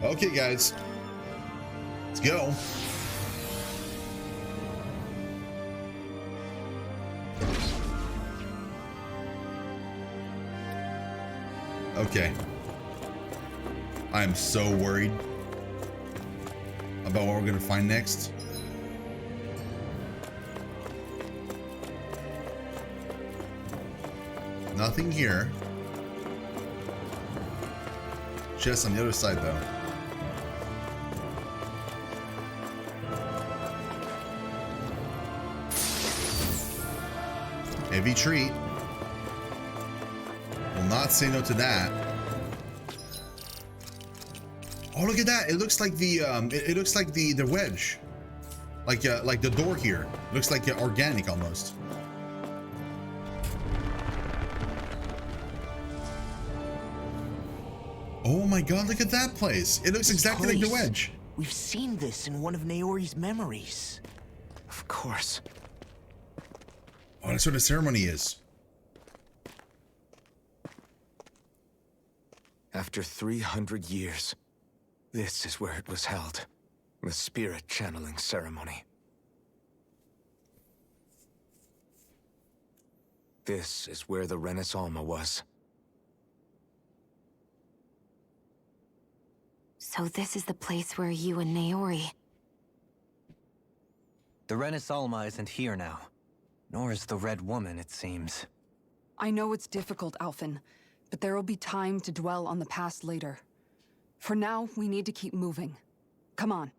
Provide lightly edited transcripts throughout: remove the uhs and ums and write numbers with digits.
Okay, guys. Let's go. Okay. I am so worried about what we're gonna find next. Nothing here. Chest on the other side, though. Heavy treat. Will not say no to that. Oh, look at that! It looks like the it looks like the wedge, like the door here. Looks like organic almost. Oh my god, look at that place. It looks exactly like the wedge. We've seen this in one of Naori's memories. Of course. Oh, that's where the ceremony is. After 300 years, this is where it was held. The spirit channeling ceremony. This is where the Renis Alma was. So this is the place where you and Naori... The Renis Alma isn't here now. Nor is the Red Woman, it seems. I know it's difficult, Alphen, but there will be time to dwell on the past later. For now, we need to keep moving. Come on.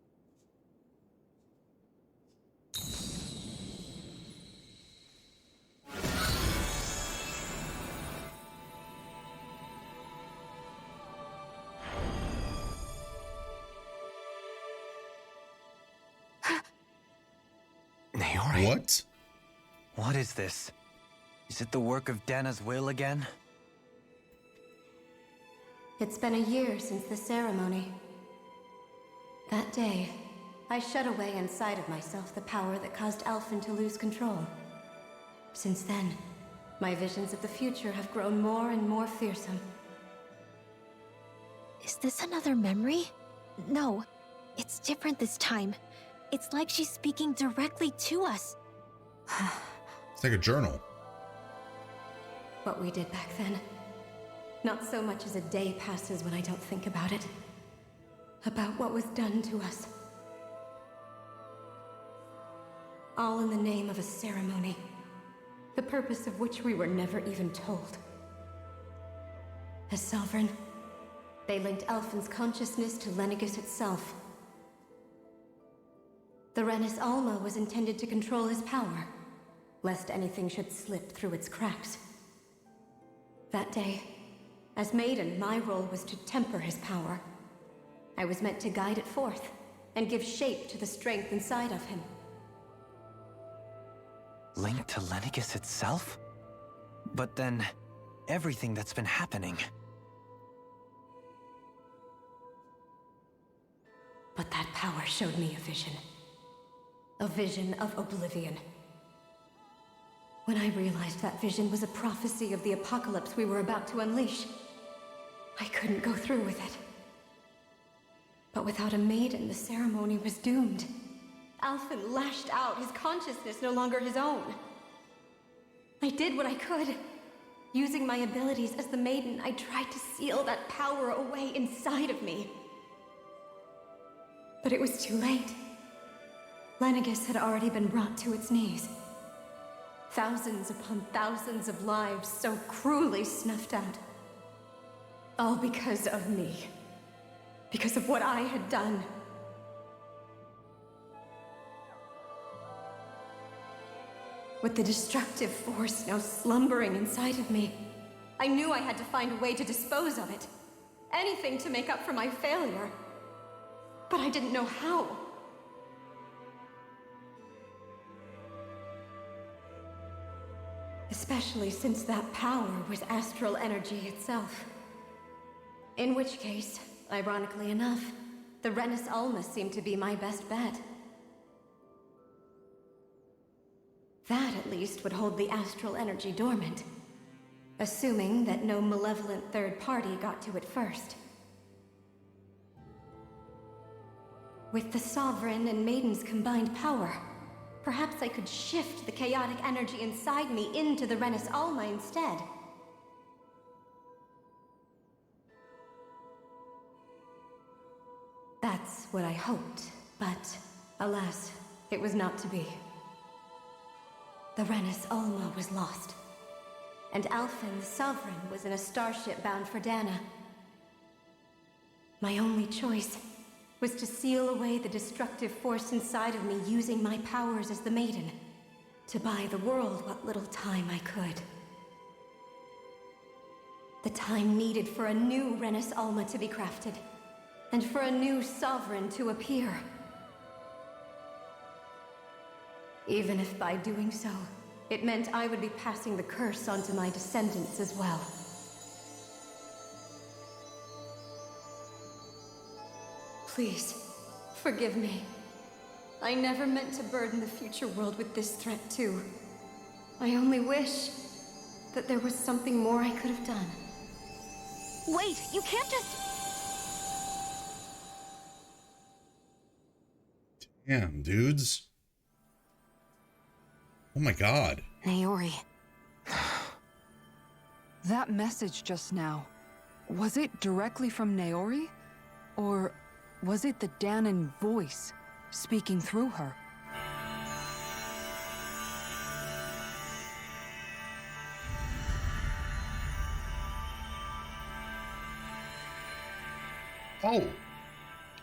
Naori? What? What is this? Is it the work of Dana's will again? It's been a year since the ceremony. That day, I shut away inside of myself the power that caused Alphen to lose control. Since then, my visions of the future have grown more and more fearsome. Is this another memory? No, it's different this time. It's like she's speaking directly to us. It's like a journal. What we did back then. Not so much as a day passes when I don't think about it. About what was done to us. All in the name of a ceremony. The purpose of which we were never even told. As Sovereign, they linked Alphen's consciousness to Lenegis itself. The Renis Alma was intended to control his power, lest anything should slip through its cracks. That day, as Maiden, my role was to temper his power. I was meant to guide it forth, and give shape to the strength inside of him. Linked to Lenegis itself? But then, everything that's been happening... But that power showed me a vision. A vision of oblivion. When I realized that vision was a prophecy of the apocalypse we were about to unleash, I couldn't go through with it. But without a maiden, the ceremony was doomed. Alphen lashed out, his consciousness no longer his own. I did what I could. Using my abilities as the maiden, I tried to seal that power away inside of me. But it was too late. Lenegis had already been brought to its knees. Thousands upon thousands of lives so cruelly snuffed out. All because of me. Because of what I had done. With the destructive force now slumbering inside of me, I knew I had to find a way to dispose of it. Anything to make up for my failure. But I didn't know how. Especially since that power was astral energy itself. In which case, ironically enough, the Renis Alma seemed to be my best bet. That, at least, would hold the astral energy dormant. Assuming that no malevolent third party got to it first. With the Sovereign and Maiden's combined power, perhaps I could shift the chaotic energy inside me into the Renis Alma instead. That's what I hoped, but alas, it was not to be. The Renis Alma was lost, and Alphen the Sovereign was in a starship bound for Dana. My only choice was to seal away the destructive force inside of me using my powers as the Maiden, to buy the world what little time I could. The time needed for a new Renis Alma to be crafted, and for a new Sovereign to appear. Even if by doing so, it meant I would be passing the curse onto my descendants as well. Please, forgive me. I never meant to burden the future world with this threat too. I only wish that there was something more I could have done. Wait, you can't just... Damn, dudes. Oh my god. Naori. That message just now, was it directly from Naori? Or was it the Danan voice speaking through her? Oh,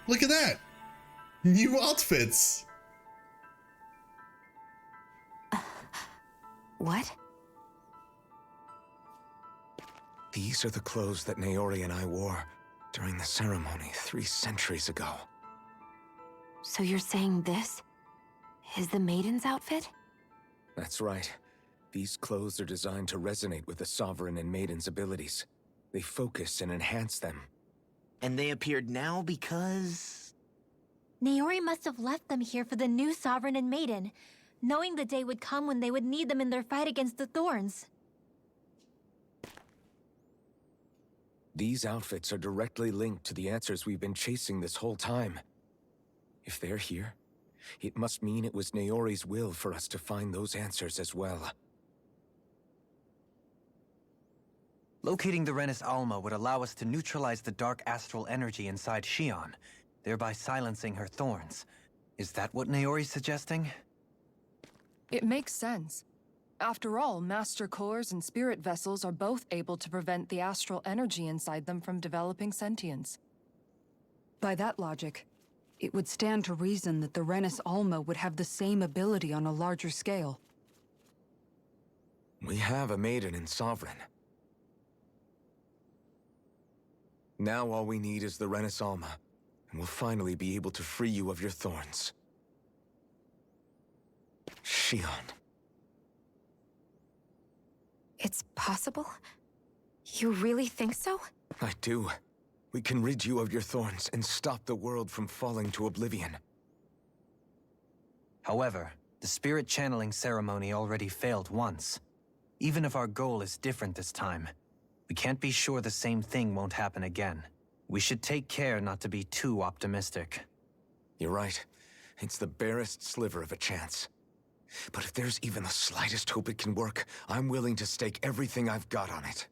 look at that. New outfits. What? These are the clothes that Naori and I wore during the ceremony 3 centuries ago. So you're saying this is the Maiden's outfit? That's right. These clothes are designed to resonate with the Sovereign and Maiden's abilities. They focus and enhance them. And they appeared now because... Naori must have left them here for the new Sovereign and Maiden, knowing the day would come when they would need them in their fight against the Thorns. These outfits are directly linked to the answers we've been chasing this whole time. If they're here, it must mean it was Naori's will for us to find those answers as well. Locating the Renis Alma would allow us to neutralize the dark astral energy inside Shion, thereby silencing her thorns. Is that what Naori's suggesting? It makes sense. After all, Master Cores and Spirit Vessels are both able to prevent the astral energy inside them from developing sentience. By that logic, it would stand to reason that the Renis Alma would have the same ability on a larger scale. We have a Maiden and Sovereign. Now all we need is the Renis Alma, and we'll finally be able to free you of your thorns. Shion. It's possible? You really think so? I do. We can rid you of your thorns and stop the world from falling to oblivion. However, the spirit channeling ceremony already failed once. Even if our goal is different this time, we can't be sure the same thing won't happen again. We should take care not to be too optimistic. You're right. It's the barest sliver of a chance. But if there's even the slightest hope it can work, I'm willing to stake everything I've got on it.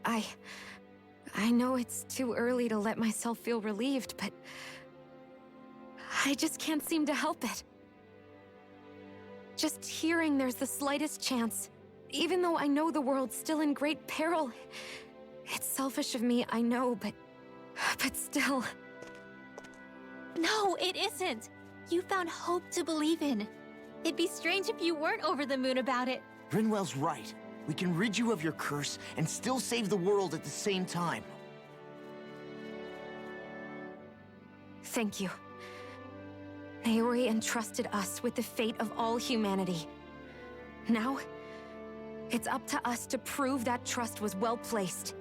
I know it's too early to let myself feel relieved, but I just can't seem to help it. Just hearing there's the slightest chance, even though I know the world's still in great peril. It's selfish of me, I know, but still. No, it isn't. You found hope to believe in. It'd be strange if you weren't over the moon about it. Grinwell's right. We can rid you of your curse and still save the world at the same time. Thank you. Naori entrusted us with the fate of all humanity. Now, it's up to us to prove that trust was well placed.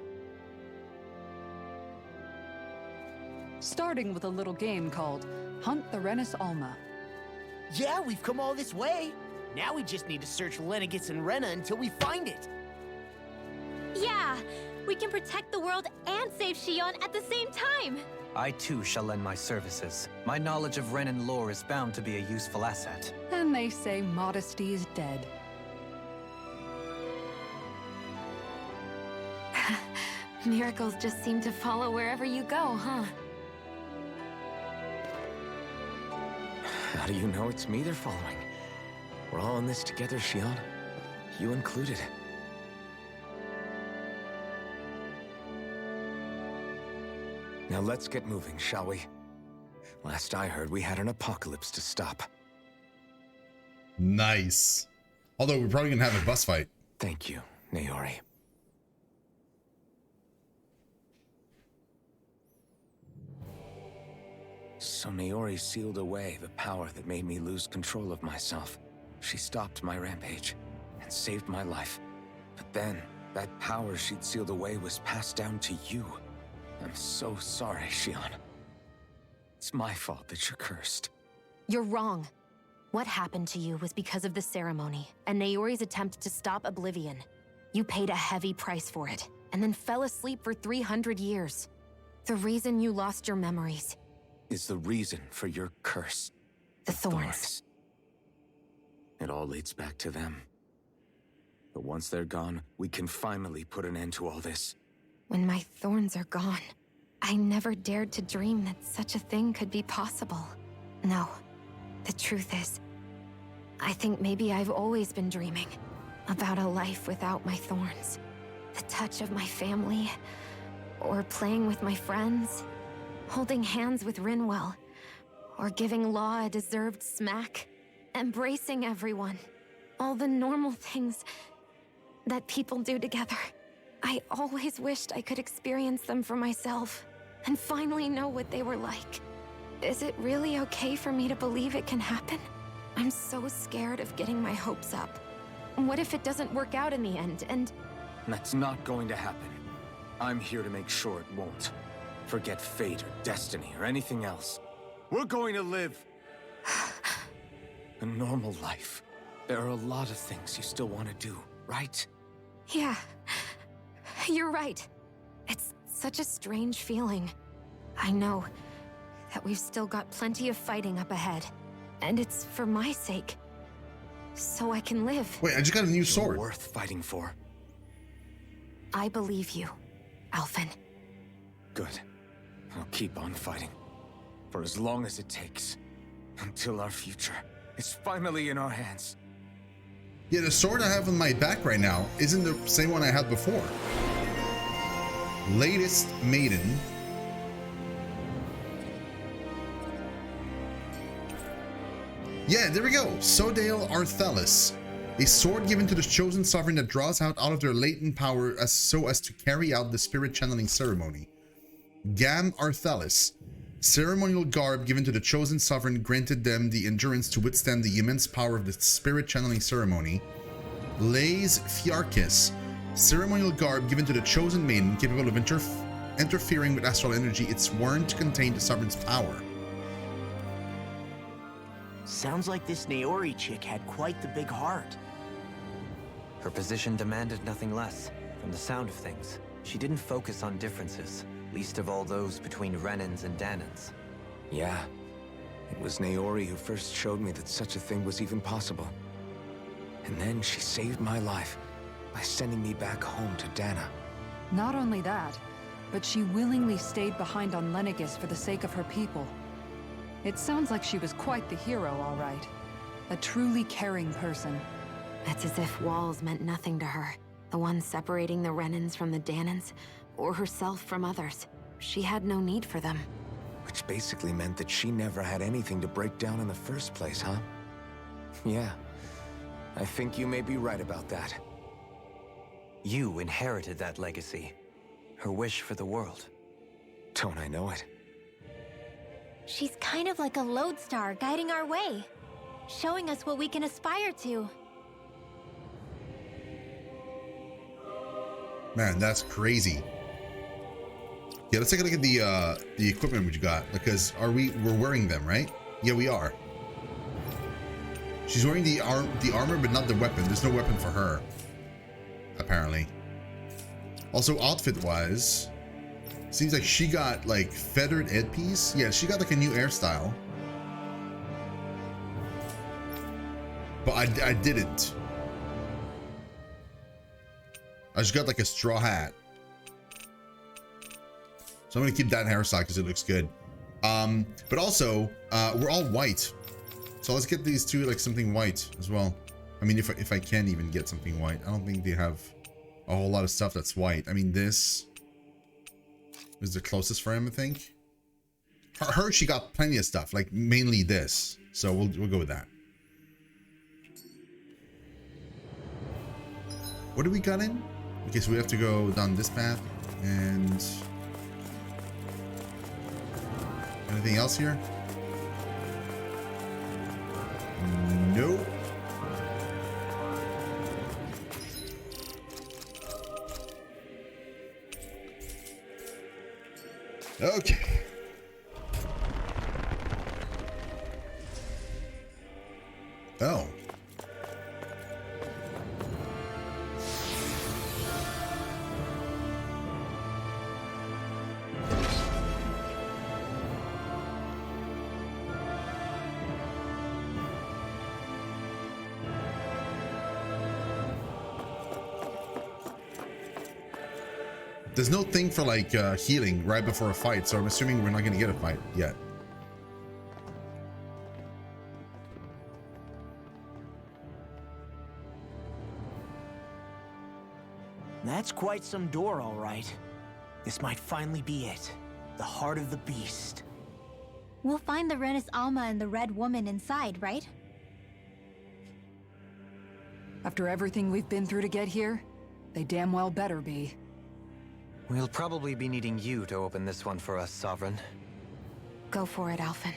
Starting with a little game called Hunt the Renis Alma. Yeah, we've come all this way. Now we just need to search Lenegis and Rena until we find it. Yeah, we can protect the world and save Shion at the same time. I too shall lend my services. My knowledge of Renan lore is bound to be a useful asset. And they say modesty is dead. Miracles just seem to follow wherever you go, huh? How do you know it's me they're following? We're all in this together, Shion. You included. Now let's get moving, shall we? Last I heard, we had an apocalypse to stop. Nice. Although we're probably gonna have a bus fight. Thank you, Naori. So Naori sealed away the power that made me lose control of myself. She stopped my rampage and saved my life. But then, that power she'd sealed away was passed down to you. I'm so sorry, Shion. It's my fault that you're cursed. You're wrong. What happened to you was because of the ceremony and Naori's attempt to stop Oblivion. You paid a heavy price for it, and then fell asleep for 300 years. The reason you lost your memories Is the reason for your curse. the thorns. It all leads back to them. But once they're gone, we can finally put an end to all this. When my thorns are gone, I never dared to dream that such a thing could be possible. No, the truth is, I think maybe I've always been dreaming about a life without my thorns. The touch of my family, or playing with my friends, holding hands with Rinwell, or giving Law a deserved smack, embracing everyone. All the normal things that people do together. I always wished I could experience them for myself, and finally know what they were like. Is it really okay for me to believe it can happen? I'm so scared of getting my hopes up. What if it doesn't work out in the end, and... That's not going to happen. I'm here to make sure it won't. Forget fate or destiny or anything else. We're going to live a normal life. There are a lot of things you still want to do, right? Yeah, you're right. It's such a strange feeling. I know that we've still got plenty of fighting up ahead, and it's for my sake, so I can live. Wait, I just got a new sword. Worth fighting for. I believe you, Alphen. Good. I'll keep on fighting. For as long as it takes. Until our future is finally in our hands. Yeah, the sword I have on my back right now isn't the same one I had before. Latest Maiden. Yeah, there we go. Sodale Arthelis. A sword given to the chosen sovereign that draws out all of their latent power so as to carry out the spirit channeling ceremony. Gam Arthelis. Ceremonial garb given to the chosen sovereign granted them the endurance to withstand the immense power of the spirit channeling ceremony. Lays Fiarchis. Ceremonial garb given to the chosen maiden capable of interfering with astral energy it's worn to contain the sovereign's power. Sounds like this Naori chick had quite the big heart. Her position demanded nothing less. From the sound of things, she didn't focus on differences, least of all those between Renans and Danans. Yeah. It was Naori who first showed me that such a thing was even possible. And then she saved my life by sending me back home to Dana. Not only that, but she willingly stayed behind on Lenegis for the sake of her people. It sounds like she was quite the hero, all right. A truly caring person. It's as if walls meant nothing to her. The ones separating the Renans from the Danans, or herself from others. She had no need for them. Which basically meant that she never had anything to break down in the first place, huh? Yeah. I think you may be right about that. You inherited that legacy. Her wish for the world. Don't I know it? She's kind of like a lodestar guiding our way, showing us what we can aspire to. Man, that's crazy. Yeah, let's take a look at the equipment we got, because we're wearing them, right? Yeah, we are. She's wearing the armor, but not the weapon. There's no weapon for her, apparently. Also, outfit-wise, Seems like she got like feathered headpiece. Yeah, she got like a new hairstyle. But I didn't. I just got like a straw hat. So I'm gonna keep that hairstyle because it looks good. But also, we're all white. So let's get these two like something white as well. I mean, if I can even get something white. I don't think they have a whole lot of stuff that's white. I mean, this is the closest for him, I think. Her, she got plenty of stuff, like mainly this. So we'll go with that. What do we got in? Okay, so we have to go down this path. And anything else here? Nope. Okay. Oh. There's no thing for like healing right before a fight, so I'm assuming we're not gonna get a fight yet. That's quite some door, all right. This might finally be it. The heart of the beast. We'll find the Renis Alma and the Red Woman inside, right? After everything we've been through to get here, they damn well better be. We'll probably be needing you to open this one for us, Sovereign. Go for it, Alphen.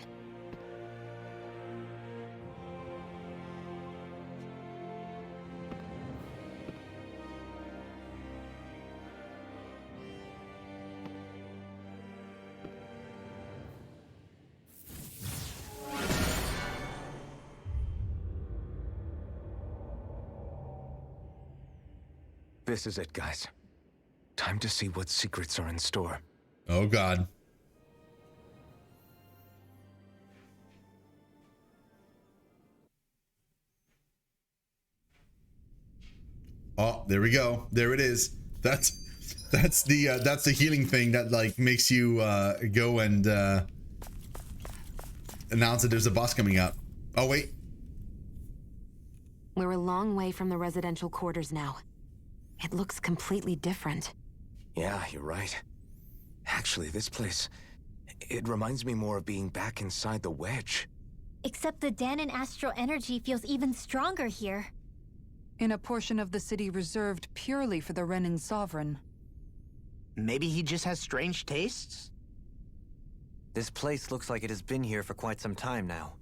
This is it, guys. Time to see what secrets are in store. Oh God. Oh, there we go. There it is. That's the healing thing that like makes you go and announce that there's a boss coming up. Oh wait. We're a long way from the residential quarters now. It looks completely different. Yeah, you're right. Actually, this place, it reminds me more of being back inside the wedge. Except the Danon astral energy feels even stronger here. In a portion of the city reserved purely for the Renin Sovereign. Maybe he just has strange tastes? This place looks like it has been here for quite some time now.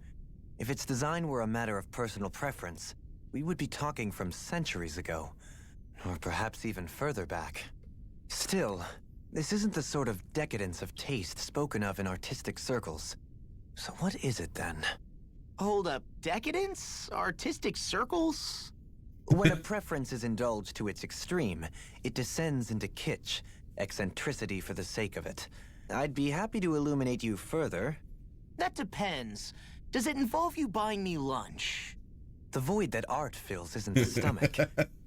If its design were a matter of personal preference, we would be talking from centuries ago. Or perhaps even further back. Still, this isn't the sort of decadence of taste spoken of in artistic circles. So what is it then? Hold up, decadence? Artistic circles? When a preference is indulged to its extreme, it descends into kitsch, eccentricity for the sake of it. I'd be happy to illuminate you further. That depends. Does it involve you buying me lunch? The void that art fills isn't the stomach,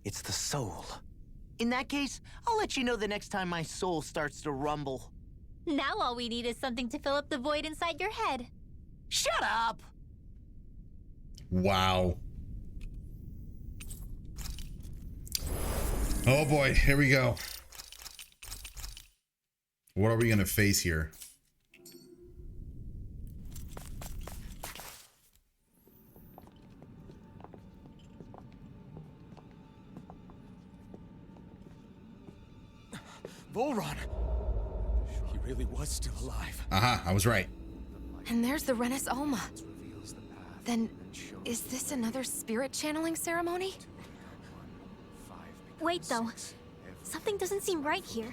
it's the soul. In that case, I'll let you know the next time my soul starts to rumble. Now all we need is something to fill up the void inside your head. Shut up! Wow. Oh boy, here we go. What are we gonna face here? Volron! He really was still alive. Aha, I was right. And there's the Renis Alma. Then, is this another spirit channeling ceremony? Wait, though. Something doesn't seem right here.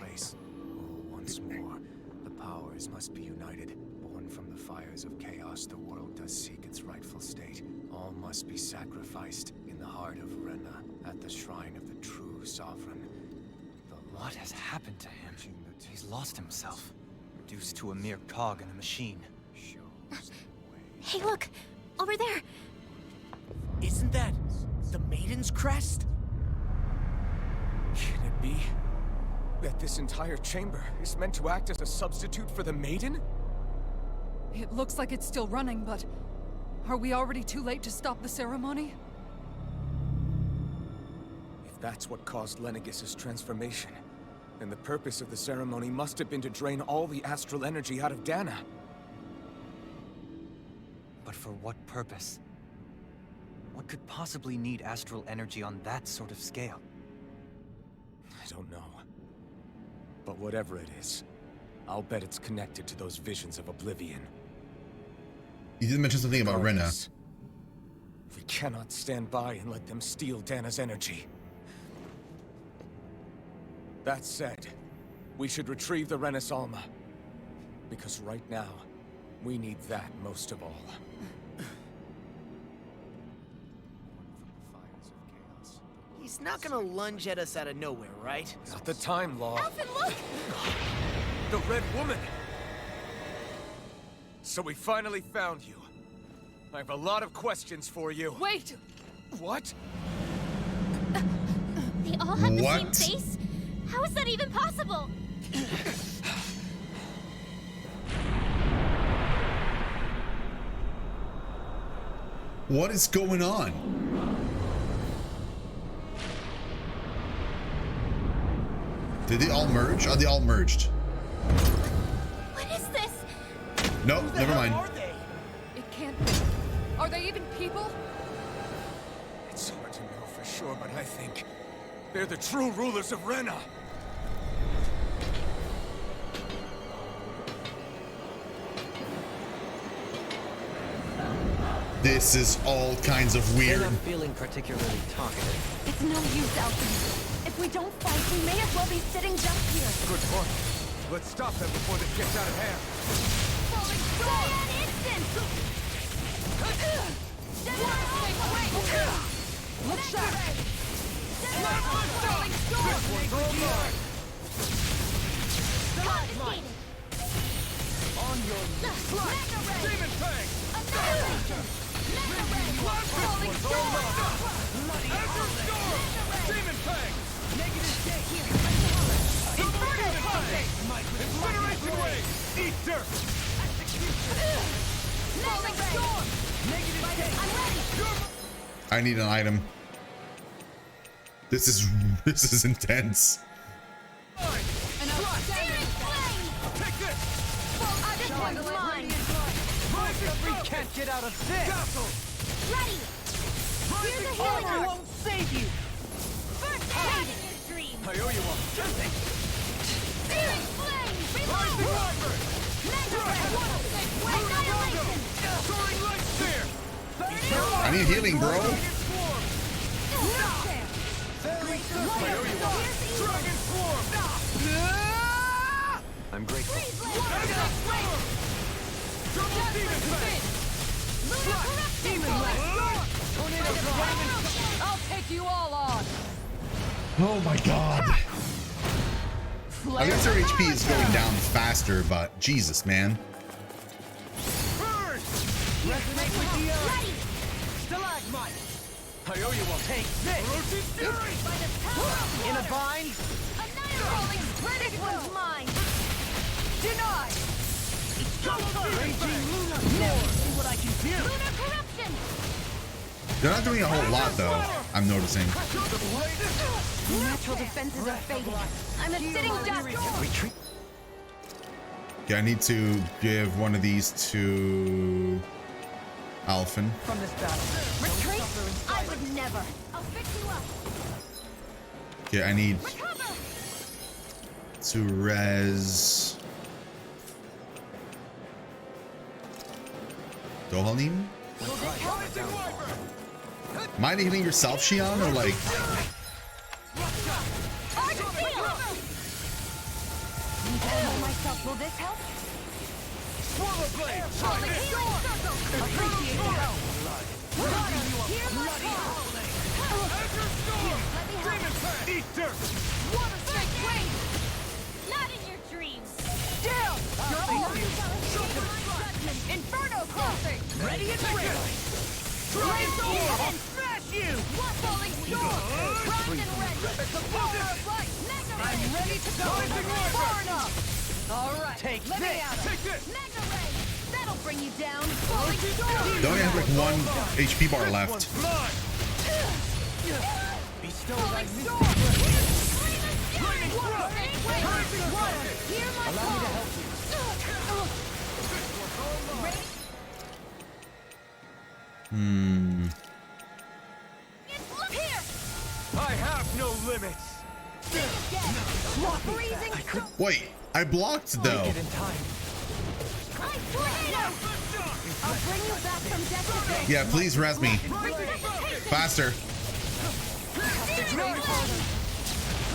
Once more, the powers must be united. Born from the fires of chaos, the world does seek its rightful state. All must be sacrificed in the heart of Rena, at the shrine of the true sovereign. The What has happened to him? He's lost himself, reduced to a mere cog in a machine. Hey, look! Over there! Isn't that the Maiden's crest? Can it be that this entire chamber is meant to act as a substitute for the Maiden? It looks like it's still running, but are we already too late to stop the ceremony? If that's what caused Lenegis' transformation, then the purpose of the ceremony must have been to drain all the astral energy out of Dana. But for what purpose? What could possibly need astral energy on that sort of scale? I don't know. But whatever it is, I'll bet it's connected to those visions of oblivion. You did mention something about Rena. Regardless, we cannot stand by and let them steal Dana's energy. That said, we should retrieve the Renis Alma. Because right now, we need that most of all. He's not gonna lunge at us out of nowhere, right? Not the time, Law. Alphen, look! The Red Woman! So we finally found you. I have a lot of questions for you. Wait! What? They all have the What? same face? How is that even possible? What is going on? Did they all merge? Are they all merged? What is this? No, never mind. It can't be. Are they even people? It's hard to know for sure, but I think they're the true rulers of Rena. This is all kinds of They're weird. not feeling particularly talkative. It's no use, Alphen. If we don't fight, we may as well be sitting just here. Good point. Let's stop them before this gets out of hand. Falling storm! Instant! Let's shot! Falling storm! Confiscated! On your Flash! Demon Fang! Annihilation! Falling storm! Azure Storm! Demon Fang! Negative state! Inferno Fang! Incineration Wave! Eat dirt! Falling storm! Negative state! I'm ready! I need an item. This is intense. Searing flame! Take this! This one's mine! We can't get out of this! Ready! Here's a healing I arc! won't save you! First aid! Your dream! I owe you one. Searing flame! Rising Reload! Wyvern! Annihilation! Soaring Light Spear! I need healing, bro. Dragon Swarm! I'm grateful. Double Demon Fang! I'll take you all on! Oh my god. I guess their HP is going down faster, but Jesus, man. Burn! Resonate with the earth! Stalagmite! I owe you one. Take this! Roach's Fury! In a bind? Annihilating! This one's mine! Denied! Raging Lunar Storm! See what I can do! Lunar corruption! They're not doing a whole lot, though. I'm noticing. Natural defenses are fading. I'm a sitting duck. Retreat. Okay, I need to give one of these to Alphen. From this battle. Retreat? I would never! I'll fix you up! Okay, I need Recover! to res Dohalim? Mind healing yourself, Shion, or like? Will this help? Swallow Blade! Try this! Appreciate your help! Hear my call! Azure Storm! Demon Fang! Eat dirt! Water strike Wait! Not in your dreams. Down! You're all Inferno crossing! Ready and ready! Blaze over! I'll smash you! What falling storm? Cross and red! The power of light! I'm ready to go! Far enough! Alright, Take let me this. out of Take this. Mega ray! That'll bring you down! Falling storm! They only have like 1 HP bar left. Bestow Falling thy storm! Flaming thrust! Hear my Allow me to help you. Here! I have no limits. Freezing Wait, I blocked though. Get in time. I'll bring you back from death to death. Yeah, please res me. Faster.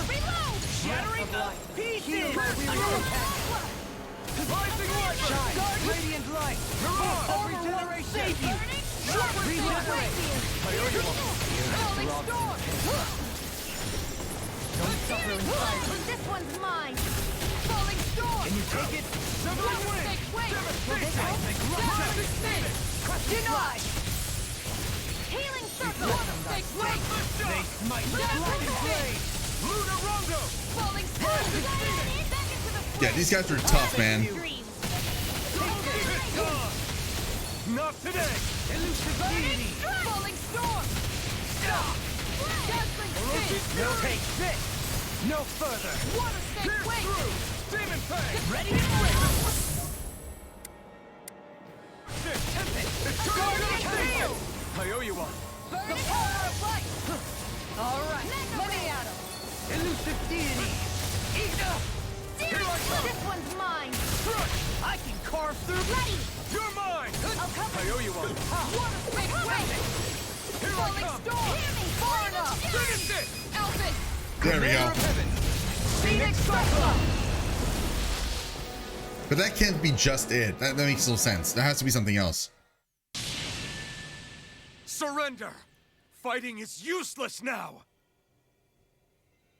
Reload! Shattering pieces! Rising light. Shine! Radiant light! Mirage! Regeneration! Save you! Regenerate! Falling storm! Don't suffer in silence. This one's mine! Falling storm! Can you take it? Wait! Will this help? Denied! Healing circle! Wait! They smite with black and blade! Lunarongo. Falling storm! Back into the Yeah, these guys are tough, man. Not today. Elusive deity! Falling storm! Dazzling spin! No take this! No further! Water snake wait! Demon Fang. Ready and ready! I owe you one. The power of light! Alright, let me at him! Elusive deity! This one's mine! I can carve through... Ready! You're mine. I'll cover I owe you one. Water snake wait! Here I Falling come. storm! Far enough! Finish it. Elfin! There we go. Phoenix Cyclone! But that can't be just it. That makes no sense. There has to be something else. Surrender. Fighting is useless now.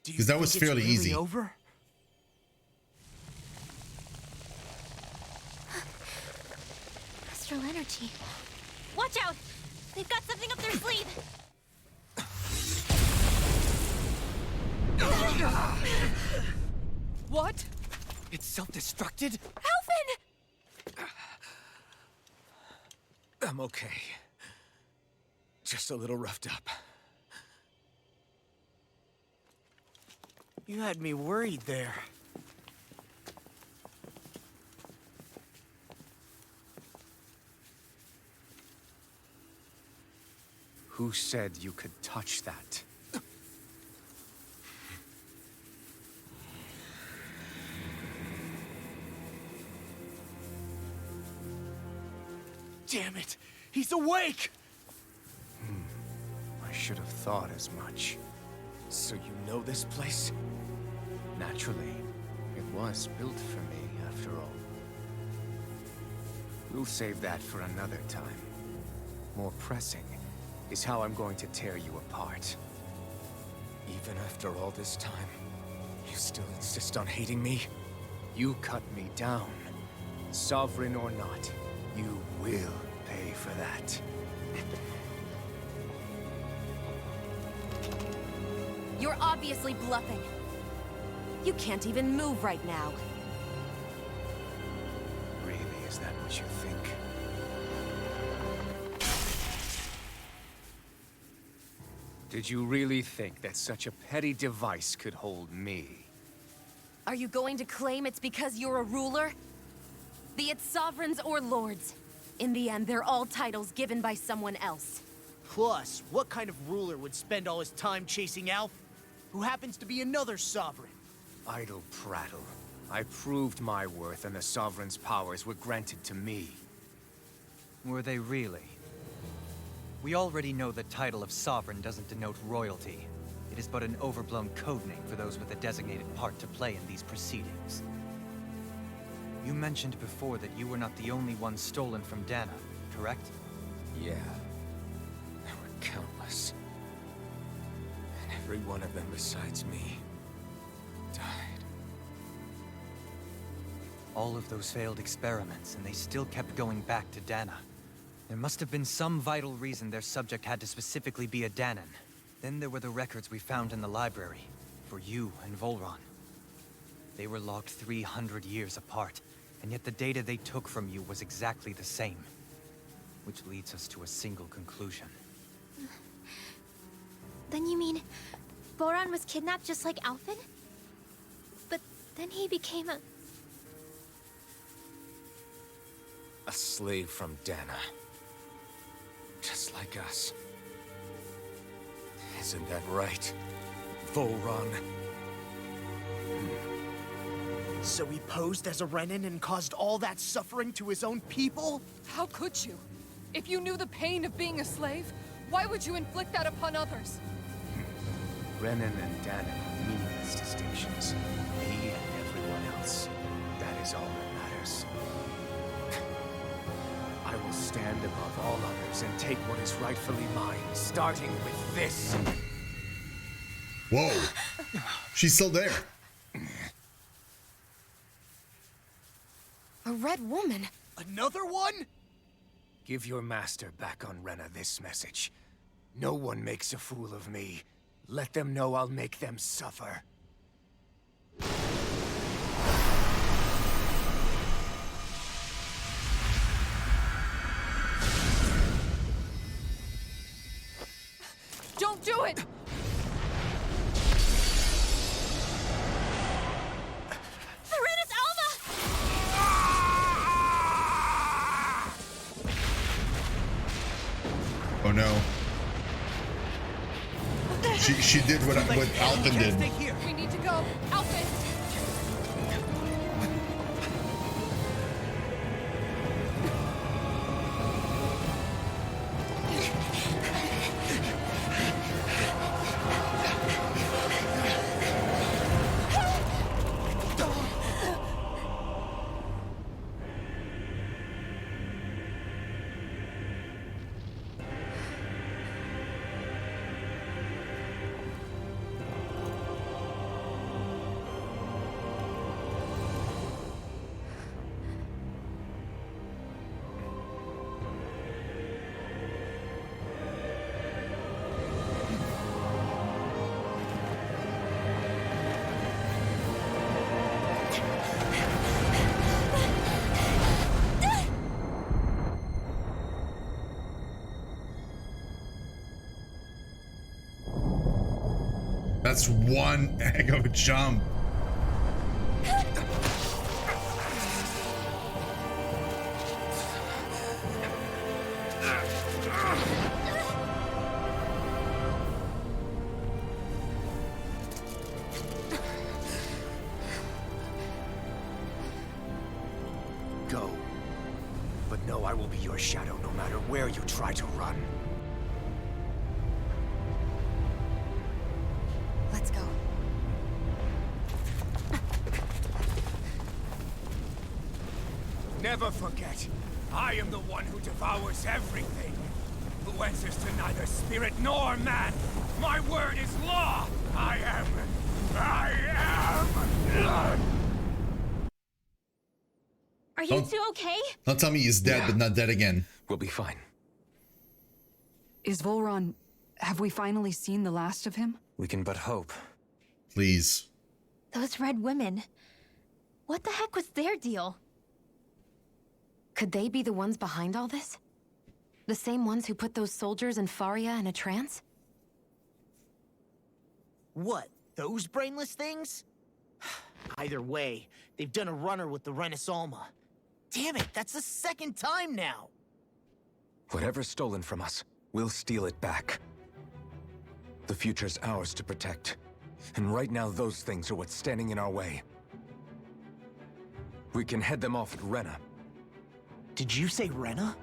Because that was fairly easy. Over? Astral energy. Watch out! They've got something up their sleeve! What? It's self-destructed? Alvin! I'm okay. Just a little roughed up. You had me worried there. Who said you could touch that? Damn it! He's awake! I should have thought as much. So you know this place? Naturally, it was built for me, after all. We'll save that for another time. More pressing is how I'm going to tear you apart. Even after all this time, you still insist on hating me? You cut me down. Sovereign or not, you will pay for that. You're obviously bluffing. You can't even move right now. Really, is that what you think? Did you really think that such a petty device could hold me? Are you going to claim it's because you're a ruler? Be it sovereigns or lords. In the end, they're all titles given by someone else. Plus, what kind of ruler would spend all his time chasing Alf, who happens to be another sovereign? Idle prattle. I proved my worth and the Sovereign's powers were granted to me. Were they really? We already know the title of Sovereign doesn't denote royalty. It is but an overblown codename for those with a designated part to play in these proceedings. You mentioned before that you were not the only one stolen from Dana, correct? Yeah. There were countless. And every one of them besides me died. All of those failed experiments, and they still kept going back to Dana. There must have been some vital reason their subject had to specifically be a Danan. Then there were the records we found in the library, for you and Volron. They were logged 300 years apart, and yet the data they took from you was exactly the same. Which leads us to a single conclusion. Then you mean Boron was kidnapped just like Alphen? But then he became a slave from Dana. Just like us. Isn't that right, Volron? So he posed as a Renan and caused all that suffering to his own people? How could you? If you knew the pain of being a slave, why would you inflict that upon others? Renan and Danan are meaningless distinctions. Me and everyone else. That is all that matters. I will stand above all others and take what is rightfully mine, starting with this. Whoa. She's still there. A red woman? Another one? Give your master back on Rena this message. No one makes a fool of me. Let them know I'll make them suffer. Don't do it! Serenus Alva! Oh no. She did what Alphen did. We need to go. Alphen! That's one heck of a jump. Go. But know I will be your shadow no matter where you try to run. Let's go. Never forget, I am the one who devours everything. Who answers to neither spirit nor man. My word is law. I am. Are you two okay? Don't tell me he's dead, but not dead again. We'll be fine. Is Volron... have we finally seen the last of him? We can but hope. Please. Those red women. What the heck was their deal? Could they be the ones behind all this? The same ones who put those soldiers in Faria in a trance? What, those brainless things? Either way, they've done a runner with the Renus Alma. Damn it, that's the second time now! Whatever's stolen from us, we'll steal it back. The future's ours to protect. And right now, those things are what's standing in our way. We can head them off at Rena. Did you say Rena?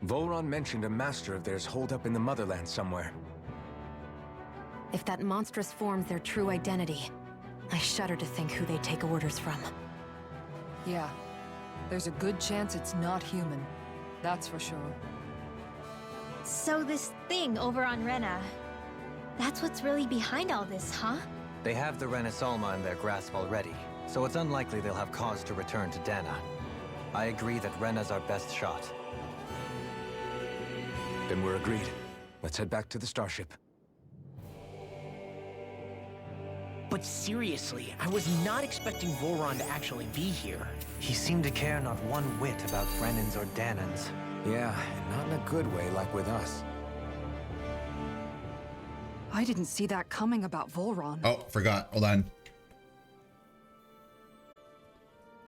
Volron mentioned a master of theirs holed up in the motherland somewhere. If that monstrous form's their true identity, I shudder to think who they take orders from. Yeah. There's a good chance it's not human. That's for sure. So this thing over on Rena, that's what's really behind all this, huh? They have the Renus Alma in their grasp already, so it's unlikely they'll have cause to return to Dana. I agree that Rena's our best shot. Then we're agreed. Let's head back to the starship. But seriously, I was not expecting Voron to actually be here. He seemed to care not one whit about Brennan's or Danan's. Yeah, and not in a good way like with us. I didn't see that coming about Volron. Oh, forgot. Hold on.